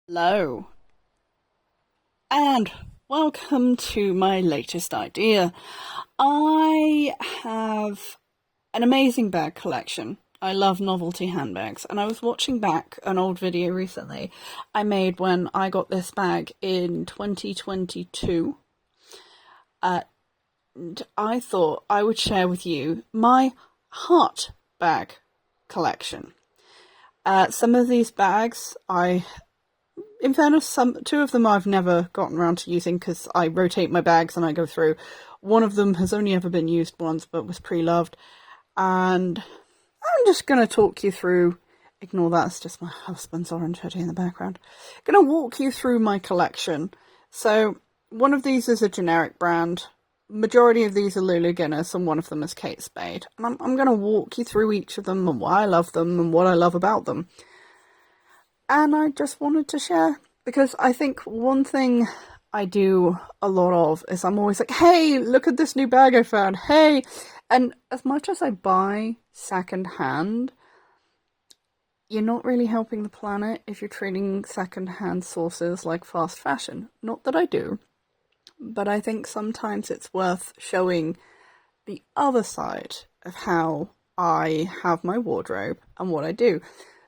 Hello, and welcome to my latest idea. I have an amazing bag collection. I love novelty handbags, and I was watching back an old video recently I made when I got this bag in 2022. And I thought I would share with you my heart bag collection. Some of these bags in fairness, two of them I've never gotten around to using because I rotate my bags and I go through. One of them has only ever been used once, but was pre-loved, and I'm just gonna talk you through. Ignore that; it's just my husband's orange hoodie in the background. Gonna walk you through my collection. So one of these is a generic brand. Majority of these are Lulu Guinness, and one of them is Kate Spade. And I'm gonna walk you through each of them and why I love them and what I love about them. And I just wanted to share because I think one thing I do a lot of is I'm always like, hey, look at this new bag I found. Hey. And as much as I buy secondhand, you're not really helping the planet if you're treating secondhand sources like fast fashion. Not that I do, but I think sometimes it's worth showing the other side of how I have my wardrobe and what I do.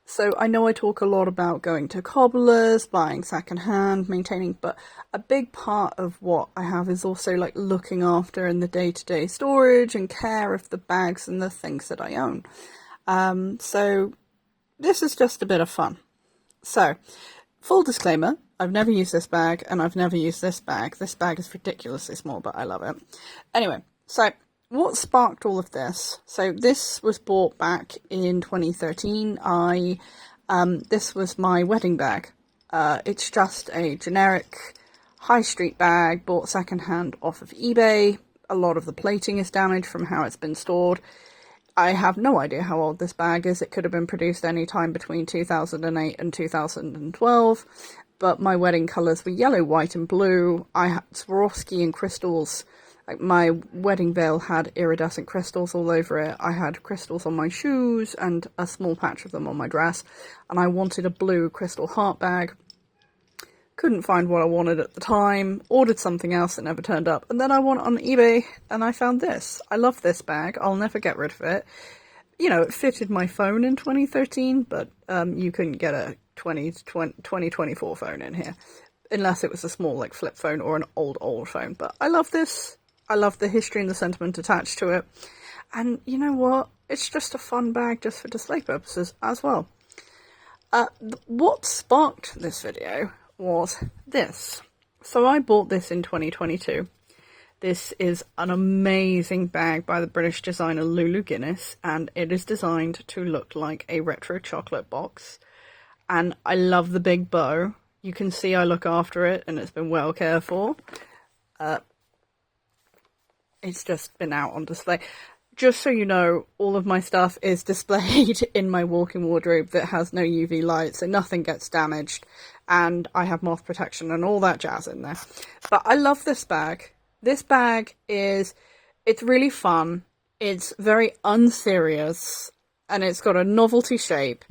So I know I talk a lot about going to cobblers, buying secondhand, maintaining, but a big part of what I have is also like looking after in the day-to-day storage and care of the bags and the things that I own. So this is just a bit of fun. So, full disclaimer, I've never used this bag and I've never used this bag. This bag is ridiculously small, but I love it. Anyway, so what sparked all of this? So this was bought back in 2013. This was my wedding bag. It's just a generic high street bag bought secondhand off of eBay. A lot of the plating is damaged from how it's been stored. I have no idea how old this bag is. It could have been produced any time between 2008 and 2012. But my wedding colours were yellow, white and blue. I had Swarovski and crystals. Like my wedding veil had iridescent crystals all over it. I had crystals on my shoes and a small patch of them on my dress. And I wanted a blue crystal heart bag. Couldn't find what I wanted at the time. Ordered something else that never turned up. And then I went on eBay and I found this. I love this bag. I'll never get rid of it. You know, it fitted my phone in 2013, but you couldn't get a 2024 phone in here. Unless it was a small, like, flip phone or an old phone. But I love this. I love the history and the sentiment attached to it. And you know what? It's just a fun bag just for display purposes as well. What sparked this video was this. So I bought this in 2022. This is an amazing bag by the British designer Lulu Guinness, and it is designed to look like a retro chocolate box. And I love the big bow. You can see I look after it, and it's been well cared for. It's just been out on display. Just so you know, all of my stuff is displayed in my walk-in wardrobe that has no UV light, so nothing gets damaged, and I have moth protection and all that jazz in there. But I love this bag. This bag it's really fun, it's very unserious, and it's got a novelty shape,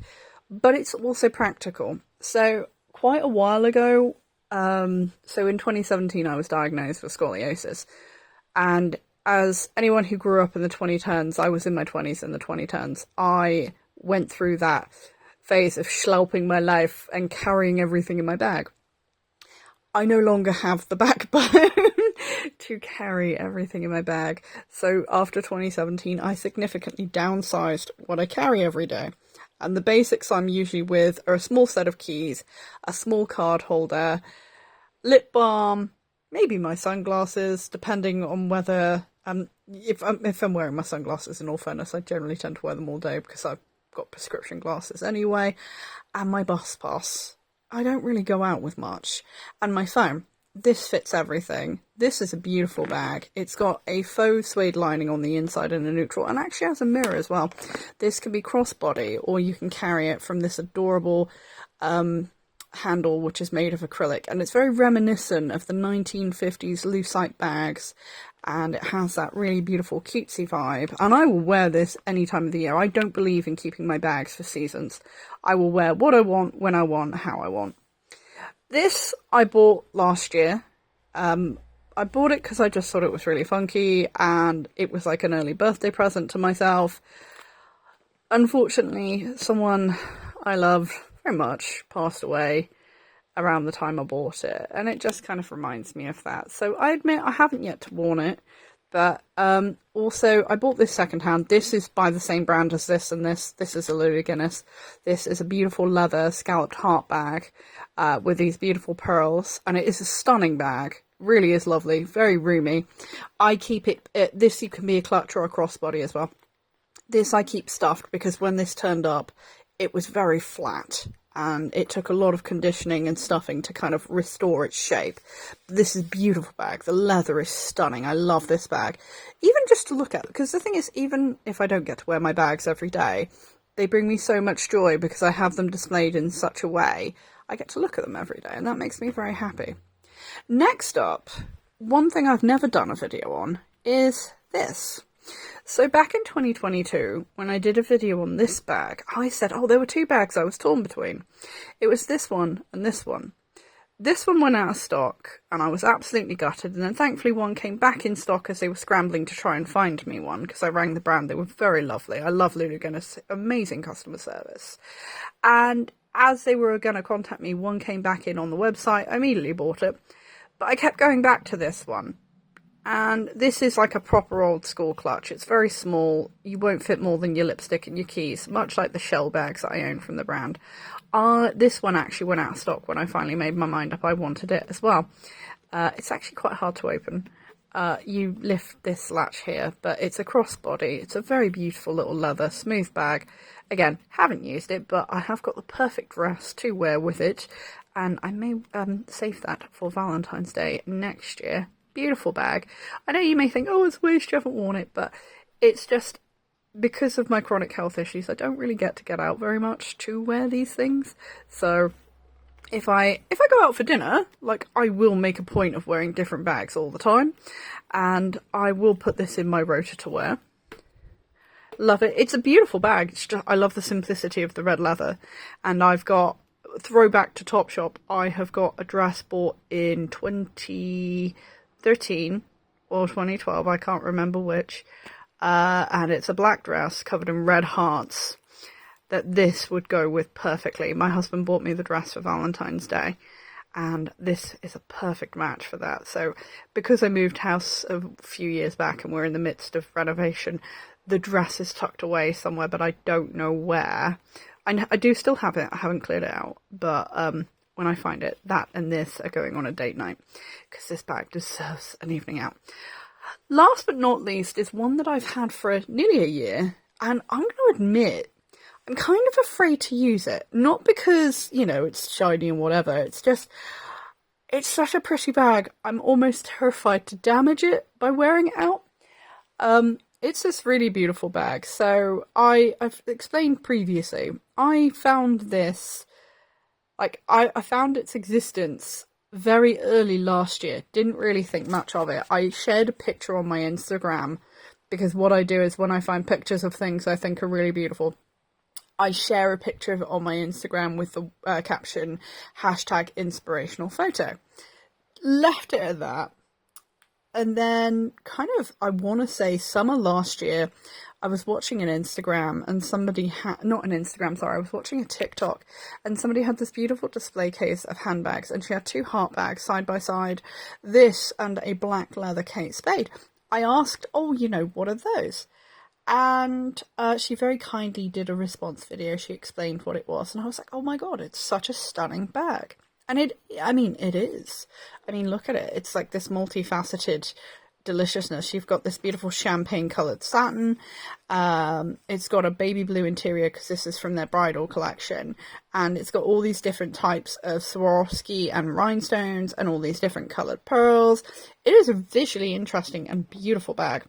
but it's also practical. So, quite a while ago, so in 2017 I was diagnosed with scoliosis, and as anyone who grew up in the 2010s, I was in my 20s in the 2010s, I went through that phase of schlepping my life and carrying everything in my bag. I no longer have the backbone to carry everything in my bag. So after 2017, I significantly downsized what I carry every day. And the basics I'm usually with are a small set of keys, a small card holder, lip balm, maybe my sunglasses, depending on whether, if I'm wearing my sunglasses, in all fairness, I generally tend to wear them all day because I've got prescription glasses anyway, and my bus pass. I don't really go out with much. And my phone. This fits everything. This is a beautiful bag. It's got a faux suede lining on the inside and a neutral, and actually has a mirror as well. This can be crossbody, or you can carry it from this adorable handle which is made of acrylic, and it's very reminiscent of the 1950s Lucite bags, and it has that really beautiful cutesy vibe, and I will wear this any time of the year. I don't believe in keeping my bags for seasons. I will wear what I want, when I want, how I want. This I bought last year. I bought it because I just thought it was really funky and it was like an early birthday present to myself. Unfortunately, someone I love very much passed away around the time I bought it, and it just kind of reminds me of that. So I admit I haven't yet worn it, but also I bought this secondhand. This is by the same brand as this, and this is a Lulu Guinness. This is a beautiful leather scalloped heart bag with these beautiful pearls, and it is a stunning bag. Really is lovely, very roomy. I keep it. This you can be a clutch or a crossbody as well. This I keep stuffed because when this turned up, it was very flat and it took a lot of conditioning and stuffing to kind of restore its shape. This is a beautiful bag. The leather is stunning. I love this bag. Even just to look at, because the thing is, even if I don't get to wear my bags every day, they bring me so much joy because I have them displayed in such a way. I get to look at them every day and that makes me very happy. Next up, one thing I've never done a video on is this. So back in 2022, when I did a video on this bag, I said, oh, there were two bags I was torn between. It was this one and this one. This one went out of stock and I was absolutely gutted, and then thankfully one came back in stock as they were scrambling to try and find me one, because I rang the brand. They were very lovely. I love Lulu Guinness, amazing customer service. And as they were going to contact me, one came back in on the website. I immediately bought it, but I kept going back to this one. And this is like a proper old school clutch. It's very small. You won't fit more than your lipstick and your keys, much like the shell bags that I own from the brand. This one actually went out of stock when I finally made my mind up I wanted it as well. It's actually quite hard to open. You lift this latch here, but it's a crossbody. It's a very beautiful little leather smooth bag. Again, haven't used it, but I have got the perfect dress to wear with it. And I may save that for Valentine's Day next year. Beautiful bag. I know you may think, oh, it's a waste you haven't worn it, but it's just because of my chronic health issues, I don't really get out very much to wear these things. So if I go out for dinner, like, I will make a point of wearing different bags all the time, and I will put this in my rota to wear. Love it. It's a beautiful bag. It's just, I love the simplicity of the red leather, and I've got throwback to Topshop. I have got a dress bought in 2013 or 2012, I can't remember which, and it's a black dress covered in red hearts that this would go with perfectly. My husband bought me the dress for Valentine's Day, and this is a perfect match for that. So because I moved house a few years back and we're in the midst of renovation, the dress is tucked away somewhere, but I don't know where. I do still have it. I haven't cleared it out, but when I find it, that and this are going on a date night, because this bag deserves an evening out. Last but not least is one that I've had for nearly a year, and I'm going to admit, I'm kind of afraid to use it. Not because, you know, it's shiny and whatever, it's just, it's such a pretty bag, I'm almost terrified to damage it by wearing it out. It's this really beautiful bag. So I've explained previously, I found this, like, I found its existence very early last year. Didn't really think much of it. I shared a picture on my Instagram, because what I do is when I find pictures of things I think are really beautiful, I share a picture of it on my Instagram with the caption, #inspirational_photo. Left it at that. And then kind of, I want to say summer last year, I was watching an Instagram and somebody had, not an Instagram, sorry, I was watching a TikTok and somebody had this beautiful display case of handbags, and she had two heart bags side by side, this and a black leather Kate Spade. I asked, oh, you know, what are those? And she very kindly did a response video. She explained what it was, and I was like, oh my god, it's such a stunning bag. And it is. I mean, look at it. It's like this multifaceted deliciousness. You've got this beautiful champagne coloured satin. It's got a baby blue interior because this is from their bridal collection. And it's got all these different types of Swarovski and rhinestones and all these different coloured pearls. It is a visually interesting and beautiful bag.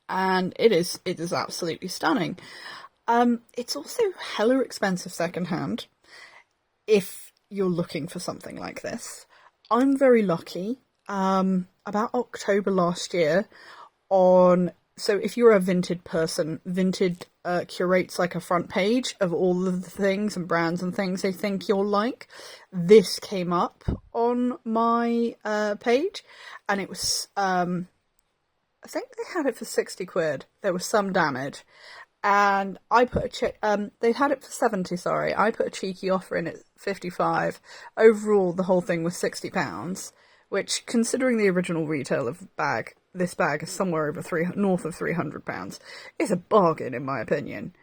And it is absolutely stunning. It's also hella expensive secondhand if you're looking for something like this. I'm very lucky. About October last year, so if you're a Vinted person, Vinted curates like a front page of all of the things and brands and things they think you'll like. This came up on my page, and it was I think they had it for 60 quid. There was some damage. And I put they had it for 70, sorry. I put a cheeky offer in at 55. Overall, the whole thing was £60, which, considering the original retail of this bag is somewhere over north of £300, is a bargain, in my opinion.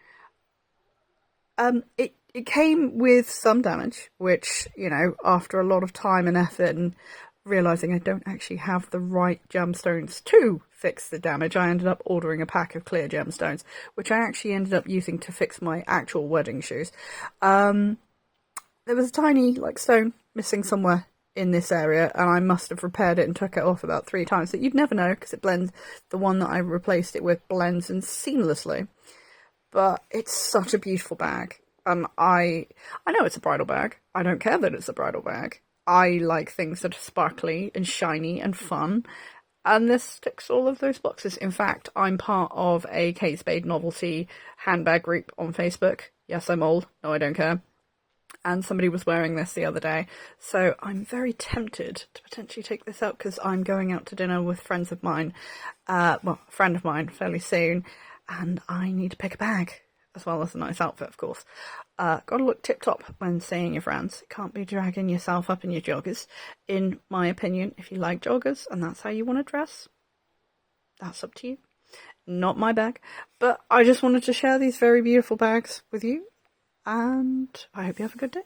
It came with some damage, which, you know, after a lot of time and effort and realising I don't actually have the right gemstones to fix the damage, I ended up ordering a pack of clear gemstones, which I actually ended up using to fix my actual wedding shoes. There was a tiny, like, stone missing somewhere in this area, and I must have repaired it and took it off about 3 times. So you'd never know, because it blends, the one that I replaced it with blends in seamlessly. But it's such a beautiful bag. I know it's a bridal bag. I don't care that it's a bridal bag. I like things that are sparkly and shiny and fun, and this ticks all of those boxes. In fact, I'm part of a Kate Spade novelty handbag group on Facebook. Yes, I'm old. No, I don't care. And somebody was wearing this the other day, so I'm very tempted to potentially take this out, because I'm going out to dinner with friends of mine, well, a friend of mine, fairly soon, and I need to pick a bag, as well as a nice outfit, of course. Gotta look tip-top when seeing your friends. Can't be dragging yourself up in your joggers. In my opinion, if you like joggers and that's how you want to dress, that's up to you. Not my bag. But I just wanted to share these very beautiful bags with you, and I hope you have a good day.